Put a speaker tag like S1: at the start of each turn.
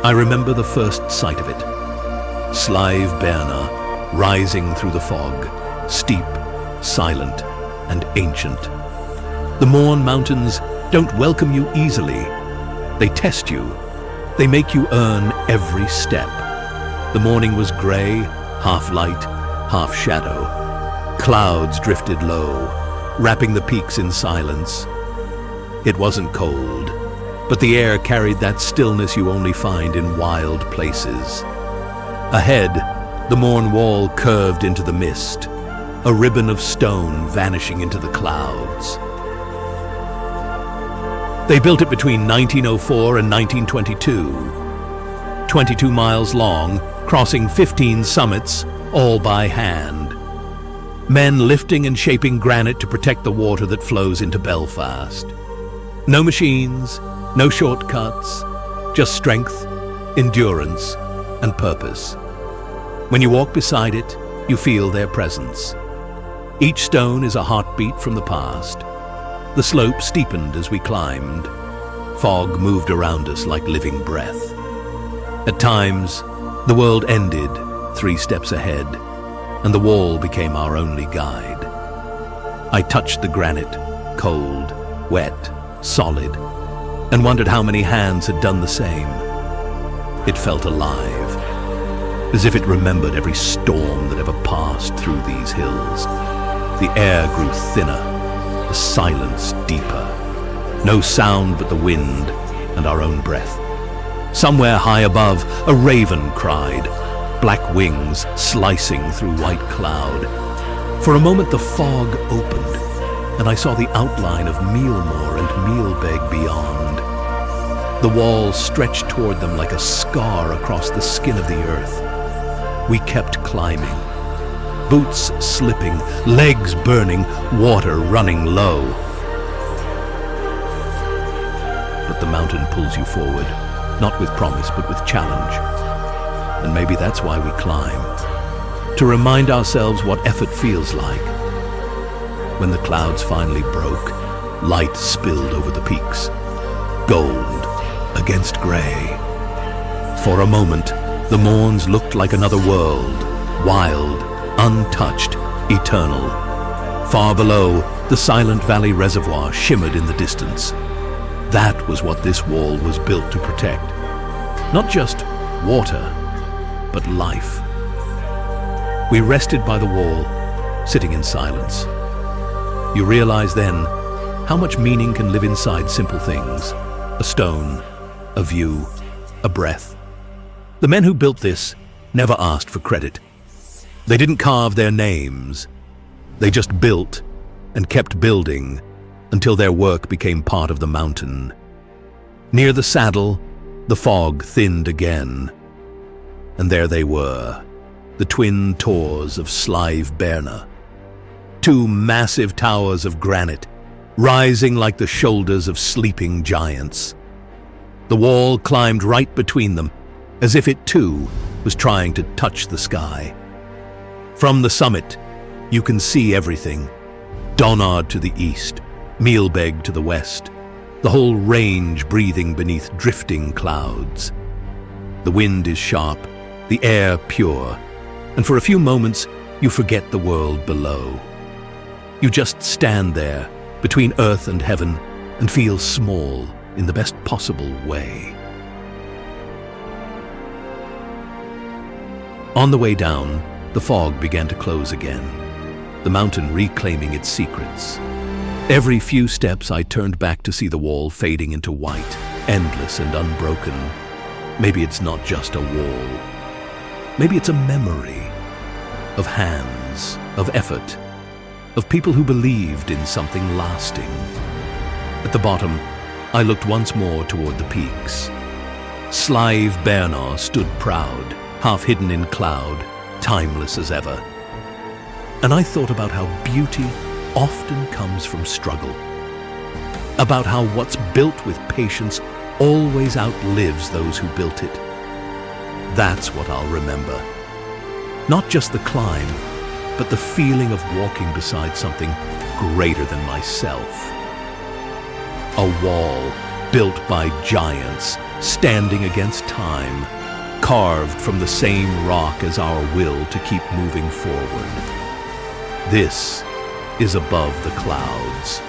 S1: I remember the first sight of it. Slieve Bearnagh, rising through the fog, steep, silent, and ancient. The Mourne Mountains don't welcome you easily. They test you. They make you earn every step. The morning was grey, half light, half shadow. Clouds drifted low, wrapping the peaks in silence. It wasn't cold, but the air carried that stillness you only find in wild places. Ahead, the Mourne Wall curved into the mist, a ribbon of stone vanishing into the clouds. They built it between 1904 and 1922. 22 miles long, crossing 15 summits, all by hand. Men lifting and shaping granite to protect the water that flows into Belfast. No machines, no shortcuts, just strength, endurance, and purpose. When you walk beside it, you feel their presence. Each stone is a heartbeat from the past. The slope steepened as we climbed. Fog moved around us like living breath. At times, the world ended 3 steps ahead, and the wall became our only guide. I touched the granite, cold, wet, solid, and wondered how many hands had done the same. It felt alive, as if it remembered every storm that ever passed through these hills. The air grew thinner, the silence deeper. No sound but the wind and our own breath. Somewhere high above, a raven cried, black wings slicing through white cloud. For a moment the fog opened, and I saw the outline of Mealmore and Mealbeg beyond. The wall stretched toward them like a scar across the skin of the earth. We kept climbing, boots slipping, legs burning, water running low. But the mountain pulls you forward, not with promise, but with challenge. And maybe that's why we climb, to remind ourselves what effort feels like. When the clouds finally broke, light spilled over the peaks, gold against grey. For a moment, the Mournes looked like another world, wild, untouched, eternal. Far below, the Silent Valley Reservoir shimmered in the distance. That was what this wall was built to protect. Not just water, but life. We rested by the wall, sitting in silence. You realize then how much meaning can live inside simple things. A stone, a view, a breath. The men who built this never asked for credit. They didn't carve their names. They just built and kept building until their work became part of the mountain. Near the saddle, the fog thinned again. And there they were, the twin tors of Slieve Bearnagh. 2 massive towers of granite, rising like the shoulders of sleeping giants. The wall climbed right between them, as if it too was trying to touch the sky. From the summit, you can see everything. Donard to the east, Mealbeg to the west, the whole range breathing beneath drifting clouds. The wind is sharp, the air pure, and for a few moments you forget the world below. You just stand there, between earth and heaven, and feel small in the best possible way. On the way down, the fog began to close again, the mountain reclaiming its secrets. Every few steps I turned back to see the wall fading into white, endless and unbroken. Maybe it's not just a wall. Maybe it's a memory of hands, of effort, of people who believed in something lasting. At the bottom, I looked once more toward the peaks. Slieve Bearnagh stood proud, half hidden in cloud, timeless as ever. And I thought about how beauty often comes from struggle. About how what's built with patience always outlives those who built it. That's what I'll remember. Not just the climb, but the feeling of walking beside something greater than myself. A wall built by giants, standing against time, carved from the same rock as our will to keep moving forward. This is Above the Clouds.